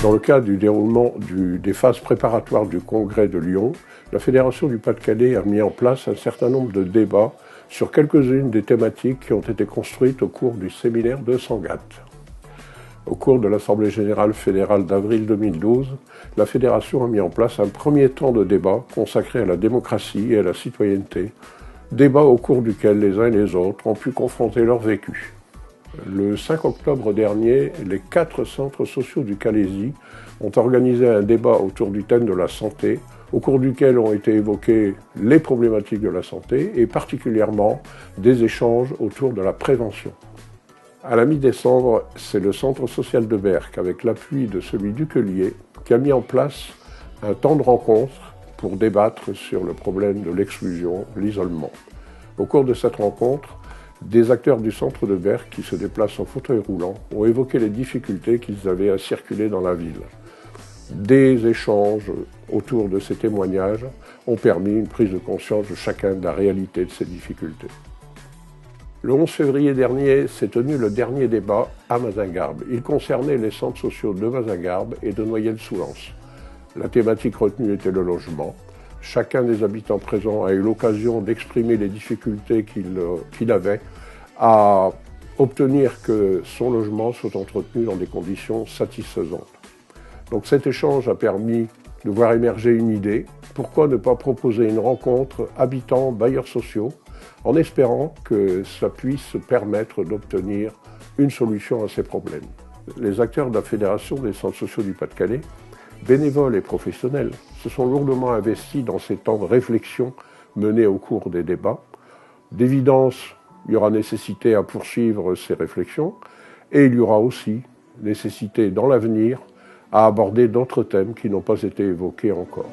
Dans le cadre du déroulement des phases préparatoires du Congrès de Lyon, la Fédération du Pas-de-Calais a mis en place un certain nombre de débats sur quelques-unes des thématiques qui ont été construites au cours du séminaire de Sangatte. Au cours de l'Assemblée générale fédérale d'avril 2012, la Fédération a mis en place un premier temps de débat consacré à la démocratie et à la citoyenneté, débat au cours duquel les uns et les autres ont pu confronter leur vécu. Le 5 octobre dernier, les 4 centres sociaux du Calaisis ont organisé un débat autour du thème de la santé, au cours duquel ont été évoquées les problématiques de la santé et particulièrement des échanges autour de la prévention. À la mi-décembre, c'est le centre social de Berck, avec l'appui de celui d'Uquelier, qui a mis en place un temps de rencontre pour débattre sur le problème de l'exclusion, l'isolement. Au cours de cette rencontre, des acteurs du centre de Berck qui se déplacent en fauteuil roulant ont évoqué les difficultés qu'ils avaient à circuler dans la ville. Des échanges autour de ces témoignages ont permis une prise de conscience de chacun de la réalité de ces difficultés. Le 11 février dernier s'est tenu le dernier débat à Mazingarbe. Il concernait les centres sociaux de Mazingarbe et de Noyelles-sous-Lens. La thématique retenue était le logement. Chacun des habitants présents a eu l'occasion d'exprimer les difficultés qu'il avait à obtenir que son logement soit entretenu dans des conditions satisfaisantes. Donc cet échange a permis de voir émerger une idée. Pourquoi ne pas proposer une rencontre habitants-bailleurs sociaux en espérant que ça puisse permettre d'obtenir une solution à ces problèmes. Les acteurs de la Fédération des centres sociaux du Pas-de-Calais, bénévoles et professionnels, se sont lourdement investis dans ces temps de réflexion menés au cours des débats. D'évidence, il y aura nécessité à poursuivre ces réflexions et il y aura aussi nécessité dans l'avenir à aborder d'autres thèmes qui n'ont pas été évoqués encore.